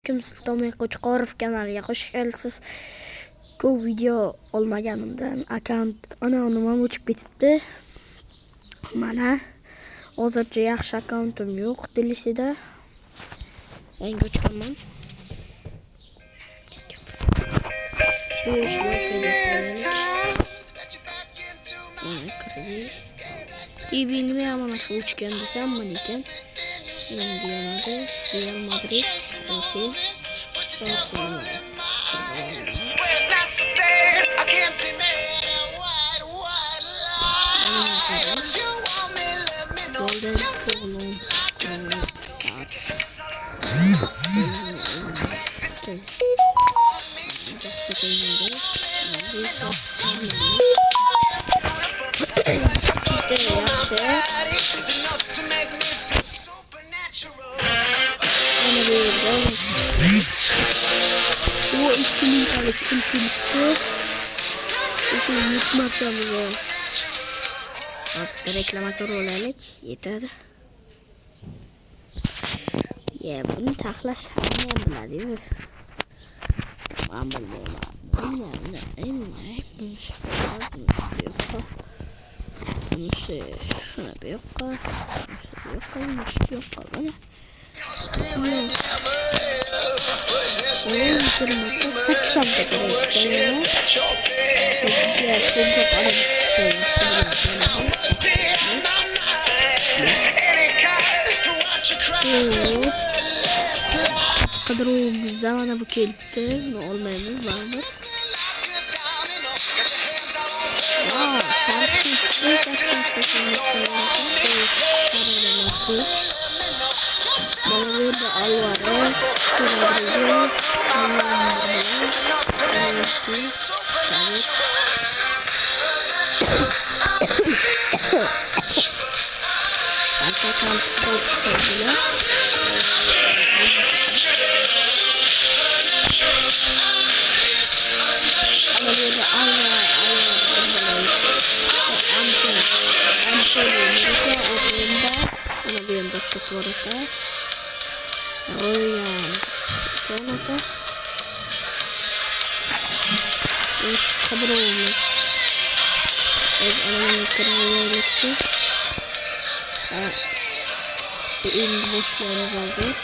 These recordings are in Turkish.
Alaykum, Sulton Qo'chqorov kanaliga xush kelibsiz. Ko'p video olmaganimdan akkaunt nimam o'chib ketibdi. Mana hozircha yaxshi akkauntim yo'q Delisida. Yangi ochganman. İbinime hemen nasıl uçken desem ben iken Indiana'da Real Madrid Hotel Bu 2000 tane kültürlükte yutmazsamız hatta reklamatör olaylık yeterli. Ya bunu taklaş hamle biladi. Ben kadromuzda mana bu kelibdi. Buni olmaymiz baribir. Mana bu yerda Alvarez, kadromuz endi boshlaymiz hozir.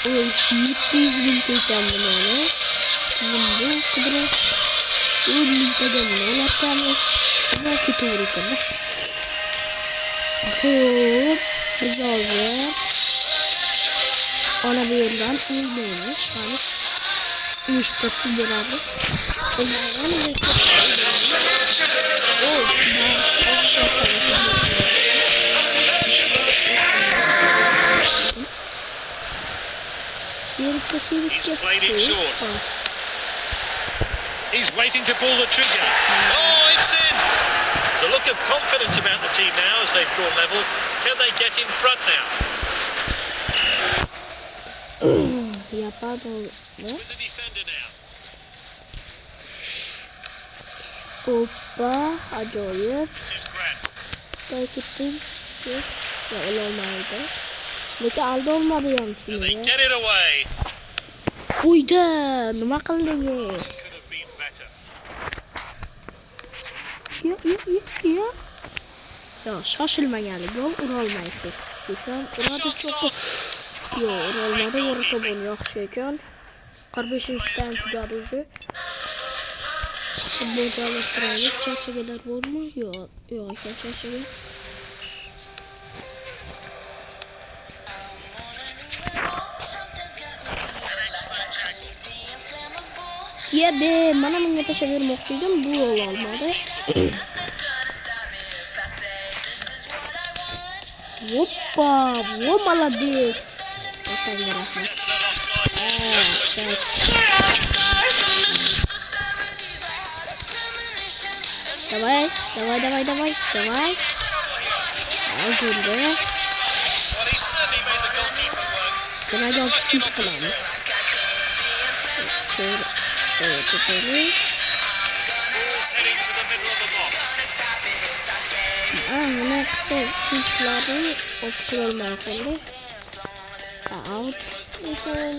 700.000 ko'rgan buni. Endi kadro 10.000 tadan olarkanmiz. Bu to'g'ri ekan. Xo'p, biz hozir ona bu yerdan o'ynaymiz. Mana işte beradi. He's played it short. He's waiting to pull the trigger. Oh, it's in. There's a look of confidence about the team now as they've gone level. Can they get in front now? With the defender now. Hoppa, acayip. This is Grant. Takip ettim. Ya olmadı. Lekin aldı olmadı yani And they şimdi. get it away. Uyda, nima qildingiz? Could have been better. Ya. Ya shoshilmaganlik yo'q, ura olmaysiz. Desam, uradi cho'qi. Yo, ura olmadi, yorita buni yaxshi ekan. 45-dan tugadi o'zi. Futbol alıştırayım. Çerçeveler var mı? Yok. Yok çerçeve. Ya be, mana bunga tashlab bermoqchi edim, bu yo'l olmadi. Hoppa, vo молодец. Otanga rahmat. Давай. Aldı. Sana da tut falan. Şöyle. Kısa tuşları oturulmaya kaldı. Out. Давай,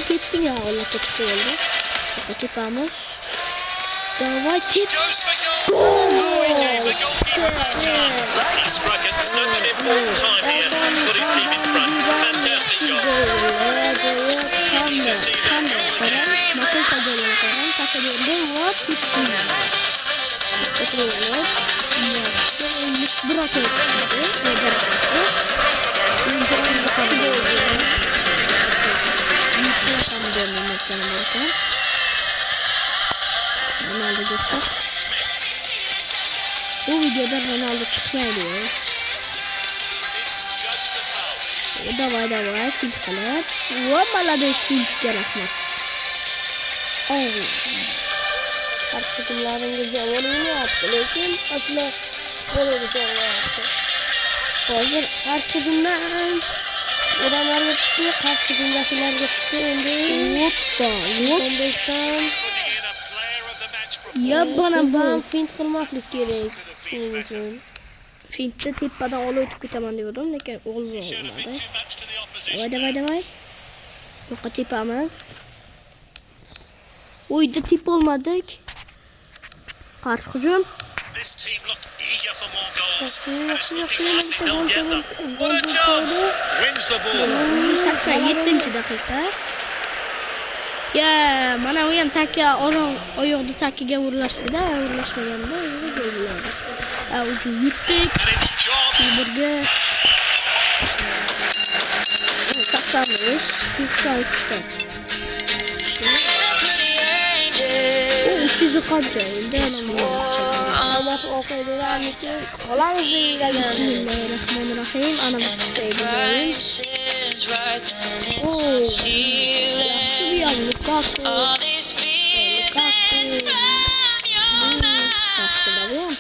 gittin ya Allah kötü oldu. Tutamos. Давай, tip. The goalkeeper chance. He struck at such an important time here to put his team in front. Fantastic goal. You can see that. Nasıl kazanıyor Karan? Kazanıyor. What? Bırakıyor. Ronaldo göster. Bu videoda Ronaldo çıkmıyor. Давай, финт. Вот молодой финт yaratmak. Karşı takımların güzel oyunu yaptı. Lakin aslında böyle bir şey yaptı. Hazır karşı takımdan adamlar geçti. Karşı takımdakiler geçti. Hoppa. Ya bana Ben fint kılmaklık gerek. Senin için. Fint'te tippadan oluyor tükütemem diyordum. Lakin olmadı. Давай. Yok tipamız. Uyda tip olmadık. Karşı hücum. This team looked eager for more goals, and it's looking like they'll get them. What a chance! Wins the ball. 87. dakika. Ya mana o'yin takka oyoqda takkiga urilashdi-da, urilashmaganda gol bo'ladi. Ucu yutdik. And it's John. Birga 85, 93'te. O 300'ü kaç ayında Ama okuydu vermişti. Olan izleyiyle geldi. Bismillahirrahmanirrahim. Anam sevdiğim. Yaxşı bir yan. Lukaku. Yaxşı da bu.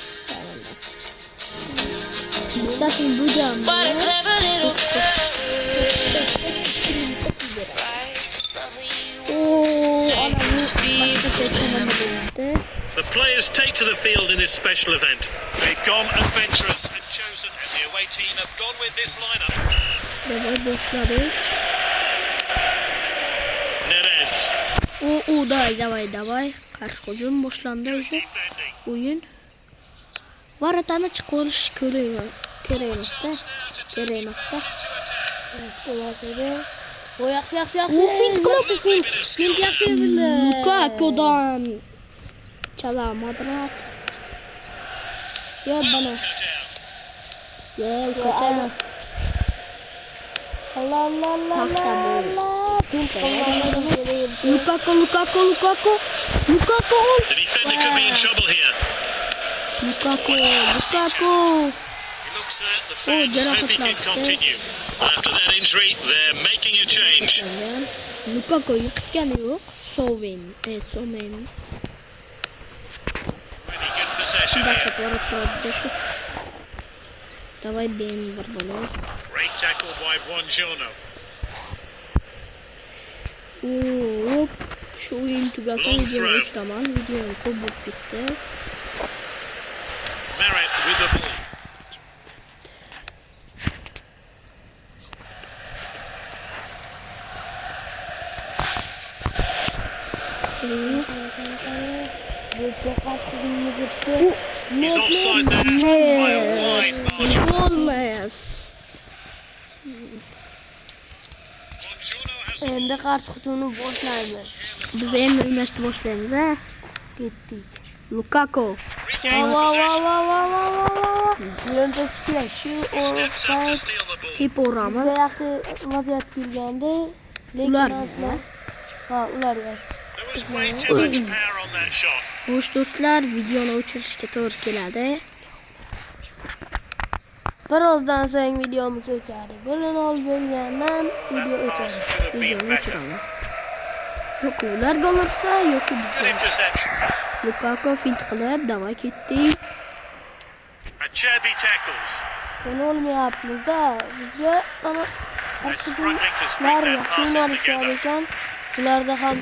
Bittasın bu da mı? The players take to the field in this special event. They've gone adventurous and chosen, and the away team have gone with this lineup. Давай başladık. Neres. Давай. Karşı hücum başlandı Good уже. defending. Oyun. Varatana çıkış köreyemezse. Ulaşırdı. O yaxşı. Bu fint kılıp Fint yaxşı bilir. Lukaku'dan Çala Madrat. Ya bana. Cut out. Ya kaçar. Allah. Fint kılmaklık Lukaku. The defender could be in trouble here. Lukaku. He looks at the fans, hope he can continue. After that injury, they're making a change. Lukaku yıkıtkanı yok. Soven. Evet, Soven. Really good possession here. Давай бен Барбалов. Great tackle by Buongiorno. Hop. Şu oyun tügası Long videoyu throw. uçraman. Videonun kobup bitti. Meret with the ball. He's offside there by a wide margin. Olmaz. Buongiorno has the Endi qarshi hujumni boshlaymiz. Biz endi o'ynashni boshlaymiz, ha? Ketdik. Lukaku. regains possession. Yo'lda shu Steps up to steal the ball. Tip o'ramiz. bizga yaxshi vaziyat kelganda, Ular lekin ular There was way too much power on that shot. Xo'sh do'stlar, videoni o'chirishga to'g'ri keladi. birozdan so'ng videomiz o'chadi. Bo'lin olib bo'lgandan video o'chadi. Could have been Videoni better. o'chiraman. Yo'q ular gol ursa, yo'q Good bizga. interception. Lukaku fint qilib davom ketdi. Acerbi tackles. Buni olmayapmiz-da. Bizga ana They're struggling to string ular their yaxshi passes o'ynashar together. ekan. Ularda ham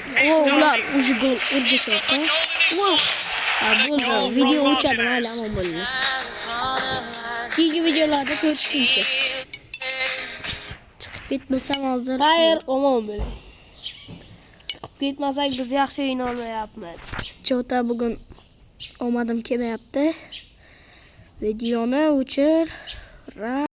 Ular o'zi gol urgisi Got the ekan. goal in his sights. And a Bo'ldi. goal Video from o'chadi Martinez. mayli bo'ldi. Keyingi videolarda ko'rishguncha. Chiqib ketmasam hozir. Xayr, omon bo'ling. Ketmasak biz yaxshi o'yna olmayapmiz. Jota bugun omadim kelmayapti. Videoni o'chir.